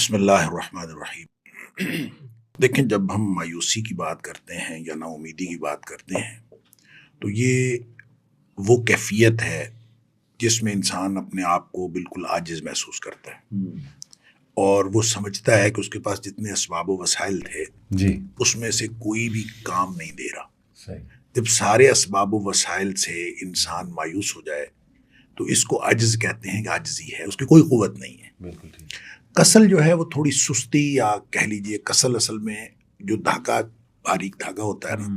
بسم اللہ الرحمن الرحیم۔ دیکھیں، جب ہم مایوسی کی بات کرتے ہیں یا نا امیدی کی بات کرتے ہیں تو یہ وہ کیفیت ہے جس میں انسان اپنے آپ کو بالکل عاجز محسوس کرتا ہے اور وہ سمجھتا ہے کہ اس کے پاس جتنے اسباب و وسائل تھے اس میں سے کوئی بھی کام نہیں دے رہا۔ جب سارے اسباب و وسائل سے انسان مایوس ہو جائے تو اس کو عجز کہتے ہیں کہ عاجزی ہے، اس کی کوئی قوت نہیں ہے۔ بالکل ٹھیک۔ کسل جو ہے وہ تھوڑی سستی، یا کہہ لیجئے کسل اصل میں جو دھاگا، باریک دھاگا ہوتا ہے نا،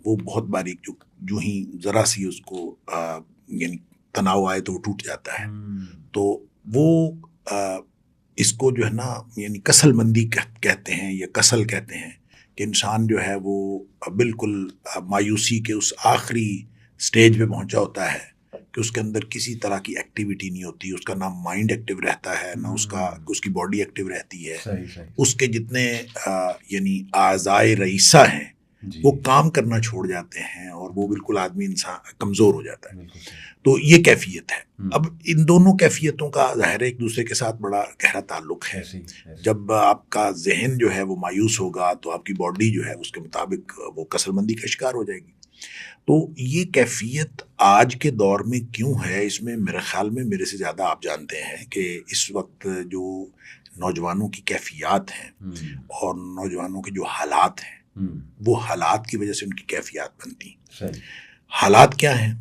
وہ بہت باریک، جو ہی ذرا سی اس کو یعنی تناؤ آئے تو وہ ٹوٹ جاتا ہے۔ تو وہ اس کو جو ہے نا یعنی کسل مندی کہتے ہیں یا کسل کہتے ہیں، کہ انسان جو ہے وہ بالکل مایوسی کے اس آخری سٹیج پہ پہنچا ہوتا ہے کہ اس کے اندر کسی طرح کی ایکٹیویٹی نہیں ہوتی، اس کا نہ مائنڈ ایکٹیو رہتا ہے، نہ اس کی باڈی ایکٹیو رہتی ہے۔ اس کے جتنے یعنی اعضائے رئیسہ ہیں وہ کام کرنا چھوڑ جاتے ہیں اور وہ بالکل آدمی انسان کمزور ہو جاتا ہے۔ تو یہ کیفیت ہے۔ اب ان دونوں کیفیتوں کا ظاہر ایک دوسرے کے ساتھ بڑا گہرا تعلق ہے۔ جب آپ کا ذہن جو ہے وہ مایوس ہوگا تو آپ کی باڈی جو ہے اس کے مطابق وہ کسل مندی کا شکار ہو جائے گی۔ تو یہ کیفیت آج کے دور میں کیوں ہے، اس میں میرے خیال میں میرے سے زیادہ آپ جانتے ہیں کہ اس وقت جو نوجوانوں کی کیفیات ہیں اور نوجوانوں کے جو حالات ہیں وہ حالات کی وجہ سے ان کی کیفیات بنتی ہیں۔ حالات کیا ہیں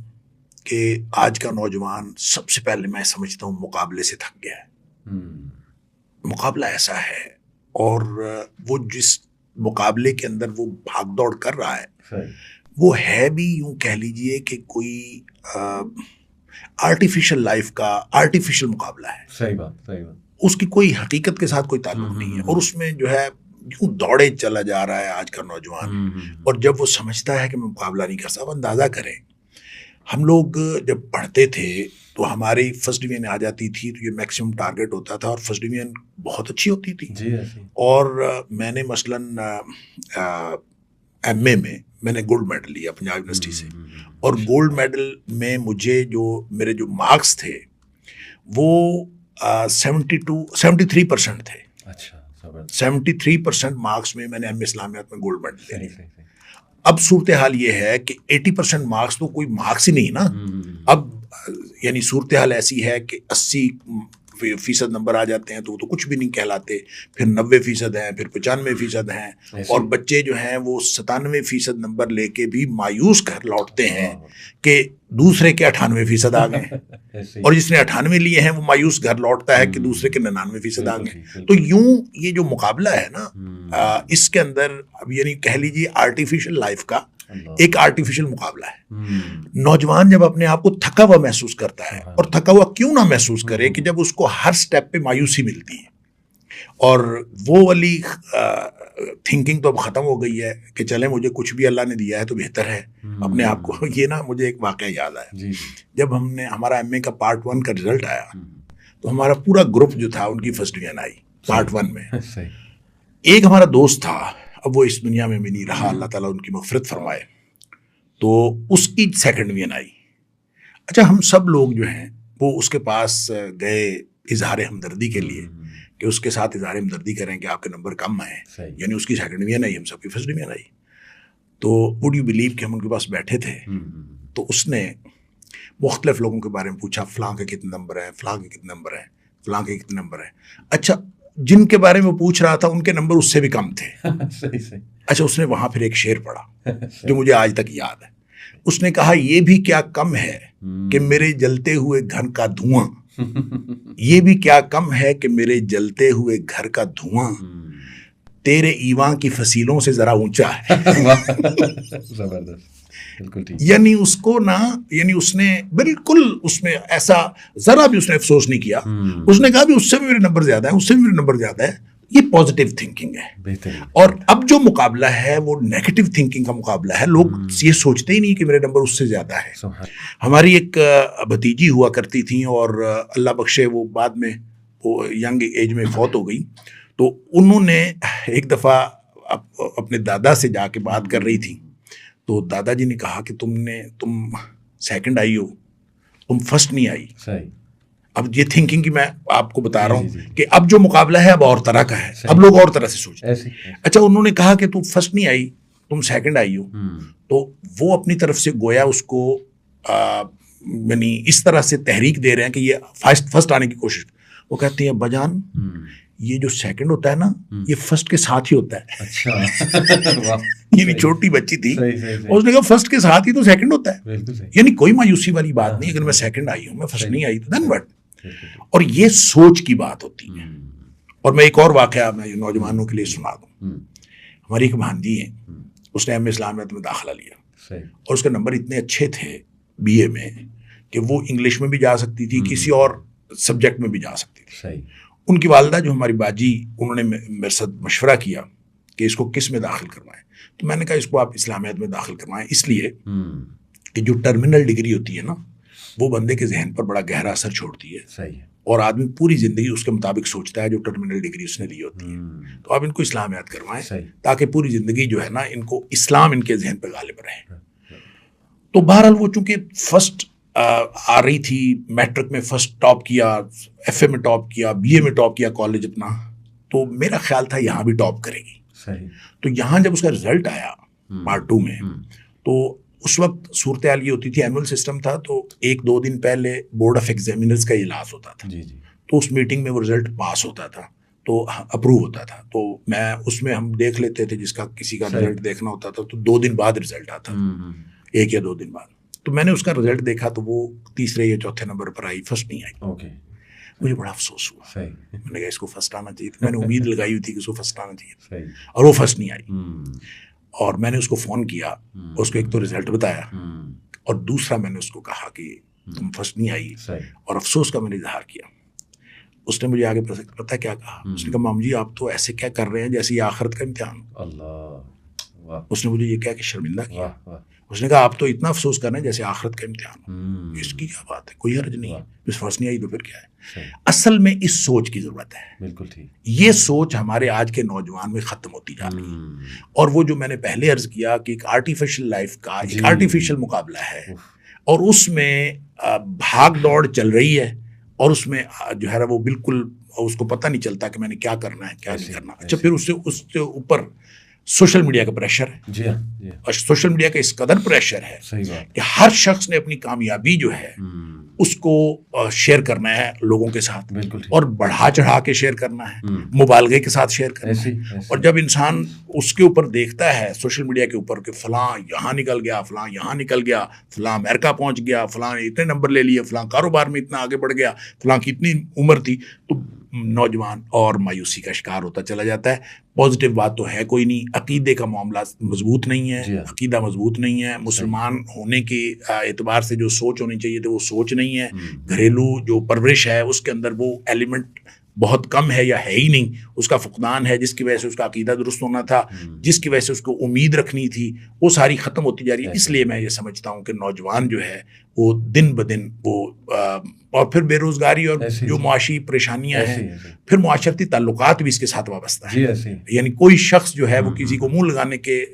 کہ آج کا نوجوان سب سے پہلے میں سمجھتا ہوں مقابلے سے تھک گیا ہے۔ مقابلہ ایسا ہے اور وہ جس مقابلے کے اندر وہ بھاگ دوڑ کر رہا ہے وہ ہے بھی یوں کہہ لیجئے کہ کوئی آرٹیفیشل لائف کا آرٹیفیشل مقابلہ ہے۔ صحیح بات۔ اس کی کوئی حقیقت کے ساتھ کوئی تعلق نہیں ہے، اور اس میں جو ہے یوں دوڑے چلا جا رہا ہے آج کا نوجوان۔ اور جب وہ سمجھتا ہے کہ میں مقابلہ نہیں کر سکتا، اندازہ کریں ہم لوگ جب پڑھتے تھے تو ہماری فرسٹ ڈویژن آ جاتی تھی تو یہ میکسیمم ٹارگٹ ہوتا تھا، اور فرسٹ ڈویژن بہت اچھی ہوتی تھی۔ اور میں نے مثلاً ایم اے میں نے گولڈ میڈل لیا پنجاب یونیورسٹی سے، اور گولڈ میڈل میں مجھے جو میرے جو مارکس تھے وہ 73% تھے۔ اچھا، 73% مارکس میں میں نے ایم اے اسلامیات میں گولڈ میڈل لیا۔ اب صورتحال یہ ہے کہ 80% مارکس تو کوئی مارکس ہی نہیں نا۔ اب یعنی صورتحال ایسی ہے کہ 80% نمبر آ جاتے ہیں تو وہ تو کچھ بھی نہیں کہلاتے، پھر 90% ہیں، پھر 95% ہیں، اور بچے جو ہیں وہ 97% نمبر لے کے بھی مایوس گھر لوٹتے ہیں کہ دوسرے کے 98% آ گئے، اور جس نے 98 لیے ہیں وہ مایوس گھر لوٹتا ہے کہ دوسرے کے 99% آ گئے۔ تو یوں یہ جو مقابلہ ہے نا، اس کے اندر اب یعنی کہہ لیجیے آرٹیفیشل لائف کا ایک آرٹیفیشل مقابلہ ہے۔ نوجوان جب اپنے آپ کو تھکا ہوا محسوس کرتا ہے، اور تھکا ہوا کیوں نہ محسوس کرے کہ جب اس کو ہر سٹیپ پہ مایوسی ملتی ہے، اور وہ والی تھنکنگ تو اب ختم ہو گئی ہے کہ چلیں مجھے کچھ بھی اللہ نے دیا ہے تو بہتر ہے اپنے آپ کو۔ یہ نا مجھے ایک واقعہ یاد آیا، جب ہمارا ایم اے کا پارٹ 1 کا رزلٹ آیا تو ہمارا پورا گروپ جو تھا ان کی فرسٹ ڈویژن آئی پارٹ 1 میں۔ ایک ہمارا دوست تھا، اب وہ اس دنیا میں بھی نہیں رہا، اللہ تعالیٰ ان کی مغفرت فرمائے، تو اس کی سیکنڈ ڈویژن آئی۔ اچھا، ہم سب لوگ جو ہیں وہ اس کے پاس گئے اظہار ہمدردی کے لیے کہ اس کے ساتھ اظہار ہمدردی کریں کہ آپ کے نمبر کم آئے، یعنی اس کی سیکنڈ ڈویژن آئی، ہم سب کی فرسٹ ڈویژن آئی۔ تو وڈ یو بلیو کہ ہم ان کے پاس بیٹھے تھے تو اس نے مختلف لوگوں کے بارے میں پوچھا، فلاں کے کتنے نمبر ہیں، فلاں کے کتنے نمبر ہیں، فلاں کے کتنے نمبر ہیں۔ اچھا، جن کے بارے میں پوچھ رہا تھا ان کے نمبر اس سے بھی کم تھے۔ اچھا، اس نے وہاں پھر ایک شعر پڑھا جو مجھے آج تک یاد ہے۔ اس نے کہا، یہ بھی کیا کم ہے کہ میرے جلتے ہوئے گھر کا دھواں، یہ بھی کیا کم ہے کہ میرے جلتے ہوئے گھر کا دھواں تیرے ایواں کی فصیلوں سے ذرا اونچا ہے۔ زبردست، بالکل ٹھیک۔ یعنی اس کو نا، یعنی اس نے بالکل اس میں ایسا ذرا بھی اس نے افسوس نہیں کیا۔ اس نے کہا بھی اس سے بھی میرے نمبر زیادہ ہیں، اس سے بھی میرے نمبر زیادہ ہے۔ یہ پازیٹیو تھنکنگ ہے۔ اور اب جو مقابلہ ہے وہ نیگیٹو تھنکنگ کا مقابلہ ہے۔ لوگ یہ سوچتے ہی نہیں کہ میرے نمبر اس سے زیادہ ہے۔ ہماری ایک بھتیجی ہوا کرتی تھیں، اور اللہ بخشے وہ بعد میں وہ ینگ ایج میں فوت ہو گئی، تو انہوں نے ایک دفعہ اپنے دادا سے جا کے بات کر رہی تھی، تو دادا جی نے کہا کہ تم سیکنڈ آئی ہو، تم فرسٹ نہیں آئی۔ اب یہ تھنکنگ کی میں آپ کو بتا رہا ہوں کہ اب جو مقابلہ ہے اب اور طرح کا ہے, اب لوگ اور طرح سے سوچتے ہیں. اچھا انہوں نے کہا کہ تم فرسٹ نہیں آئی, تم سیکنڈ آئی ہو, تو وہ اپنی طرف سے گویا اس کو یعنی اس طرح سے تحریک دے رہے ہیں کہ یہ فرسٹ آنے کی کوشش. وہ کہتے ہیں ابا جان یہ جو سیکنڈ ہوتا ہے نا یہ فرسٹ کے ساتھ ہی ہوتا ہے. اچھا یعنی چھوٹی بچی تھی, اس نے کہا فرسٹ کے ساتھ ہی تو سیکنڈ ہوتا ہے, یعنی کوئی مایوسی والی بات نہیں. اگر میں سیکنڈ آئی ہوں, میں فرسٹ نہیں آئی تو دین وٹ. اور یہ سوچ کی بات ہوتی ہے. اور میں ایک اور واقعہ میں نوجوانوں کے لیے سنا دوں. ہماری ایک بھانجی ہے, اس نے ایم اے اسلامیات میں داخلہ لیا اور اس کے نمبر اتنے اچھے تھے بی اے میں کہ وہ انگلش میں بھی جا سکتی تھی, کسی اور سبجیکٹ میں بھی جا سکتی تھی. ان کی والدہ جو ہماری باجی, انہوں نے میرے ساتھ مشورہ کیا کہ اس کو کس میں داخل کروائیں. تو میں نے کہا اس کو آپ اسلامیات میں داخل کروائیں, اس لیے کہ جو ٹرمینل ڈگری ہوتی ہے نا وہ بندے کے ذہن پر بڑا گہرا اثر چھوڑتی ہے, اور آدمی پوری زندگی اس کے مطابق سوچتا ہے جو ٹرمینل ڈگری اس نے لی ہوتی ہے. تو آپ ان کو اسلامیات کروائیں تاکہ پوری زندگی جو ہے نا ان کو اسلام ان کے ذہن پہ غالب رہے. تو بہرحال وہ چونکہ فرسٹ آ رہی تھی, میٹرک میں فرسٹ ٹاپ کیا, ایف اے میں ٹاپ کیا, بی اے میں ٹاپ کیا کالج اپنا, تو میرا خیال تھا یہاں بھی ٹاپ کرے گی. تو یہاں جب اس کا رزلٹ آیا پارٹ 2 میں, تو اس وقت صورتحال یہ ہوتی تھی, اینول سسٹم تھا, تو 1-2 دن پہلے بورڈ آف ایگزامینرز کا اجلاس ہوتا تھا. تو اس میٹنگ میں وہ رزلٹ پاس ہوتا تھا تو اپروو ہوتا تھا. تو میں اس میں ہم دیکھ لیتے تھے, جس کا کسی کا رزلٹ دیکھنا ہوتا تھا تو 2 دن بعد رزلٹ آتا تھا, 1 یا 2 دن بعد. تو میں نے اس کا رزلٹ دیکھا تو وہ 3 یا 4 نمبر پر آئی, فرسٹ نہیں آئی. مجھے بڑا افسوس ہوا. میں نے کہا اس کو فرسٹ آنا چاہیے تھا, میں نے امید لگائی ہوئی تھی کہ اس کو فرسٹ آنا چاہیے, اور وہ فرسٹ نہیں آئی. اور میں نے اس کو فون کیا, اس کو ایک تو رزلٹ بتایا, اور دوسرا میں نے اس کو کہا کہ تم فرسٹ نہیں آئی, اور افسوس کا میں نے اظہار کیا. اس نے مجھے آگے پتہ کیا کہا, اس نے کہا مام جی آپ تو ایسے کیا کر رہے ہیں جیسے یہ آخرت کا امتحان ہو. اس نے مجھے یہ کہہ کے شرمندہ کیا. اس نے کہا آپ تو اتنا افسوس کر رہے ہیں جیسے آخرت کا امتحان. اس کی کیا بات ہے, کوئی حرج نہیں ہے, بس فرسٹ نہیں آئی تو پھر کیا ہے. اصل میں اس سوچ کی ضرورت ہے. بالکل ٹھیک. یہ سوچ ہمارے آج کے نوجوان میں ختم ہوتی جا رہی ہے. اور وہ جو میں نے پہلے عرض کیا کہ ایک آرٹیفیشل لائف کا ایک آرٹیفیشل مقابلہ ہے, اور اس میں بھاگ دوڑ چل رہی ہے, اور اس میں جو ہے وہ بالکل اس کو پتہ نہیں چلتا کہ میں نے کیا کرنا ہے کیا نہیں کرنا. اچھا پھر اس سے اوپر سوشل میڈیا کا پریشر ہے, اور سوشل میڈیا کا اس قدر پریشر ہے کہ ہر شخص نے اپنی کامیابی جو ہے اس کو شیئر کرنا ہے لوگوں کے ساتھ, اور بڑھا چڑھا کے شیئر کرنا ہے, مبالغے کے ساتھ شیئر کرنا ہے. اور جب انسان اس کے اوپر دیکھتا ہے سوشل میڈیا کے اوپر کہ فلاں یہاں نکل گیا, فلاں یہاں نکل گیا, فلاں امریکہ پہنچ گیا, فلاں نے اتنے نمبر لے لیے, فلاں کاروبار میں اتنا آگے بڑھ گیا, فلاں کی اتنی عمر تھی, تو نوجوان اور مایوسی کا شکار ہوتا چلا جاتا ہے. پازیٹیو بات تو ہے کوئی نہیں, عقیدے کا معاملہ مضبوط نہیں ہے, عقیدہ مضبوط نہیں ہے, مسلمان ہونے کے اعتبار سے جو سوچ ہونی چاہیے تھی وہ سوچ نہیں ہے, گھریلو جو پرورش ہے اس کے اندر وہ ایلیمنٹ بہت کم ہے یا ہے ہی نہیں, اس کا فقدان ہے, جس کی وجہ سے اس کا عقیدہ درست ہونا تھا, جس کی وجہ سے اس کو امید رکھنی تھی, وہ ساری ختم ہوتی جا رہی ہے. اس لیے میں یہ سمجھتا ہوں کہ نوجوان جو ہے وہ دن بدن وہ اور پھر بے روزگاری اور جو معاشی پریشانیاں ہیں, پھر معاشرتی تعلقات بھی اس کے ساتھ وابستہ ہیں. یعنی کوئی شخص جو ہے وہ کسی کو منہ لگانے کے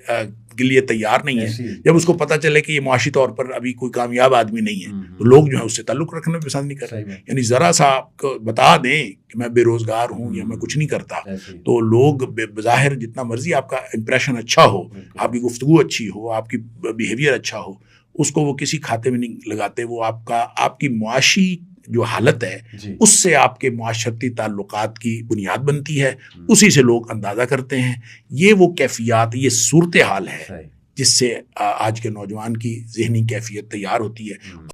لیے تیار نہیں ہے. جب اس کو پتہ چلے کہ یہ معاشی طور پر ابھی کوئی کامیاب آدمی نہیں ہے تو لوگ جو ہے اس سے تعلق رکھنا پسند نہیں کرتے. یعنی ذرا سا آپ کو بتا دیں کہ میں بے روزگار ہوں یا میں کچھ نہیں کرتا, تو لوگ بظاہر جتنا مرضی آپ کا امپریشن اچھا ہو, آپ کی گفتگو اچھی ہو, آپ کی بیہیویئر اچھا ہو, اس کو وہ کسی کھاتے میں نہیں لگاتے. وہ آپ کی معاشی جو حالت ہے اس سے آپ کے معاشرتی تعلقات کی بنیاد بنتی ہے, اسی سے لوگ اندازہ کرتے ہیں. یہ وہ کیفیات, یہ صورتحال ہے جس سے آج کے نوجوان کی ذہنی کیفیت تیار ہوتی ہے.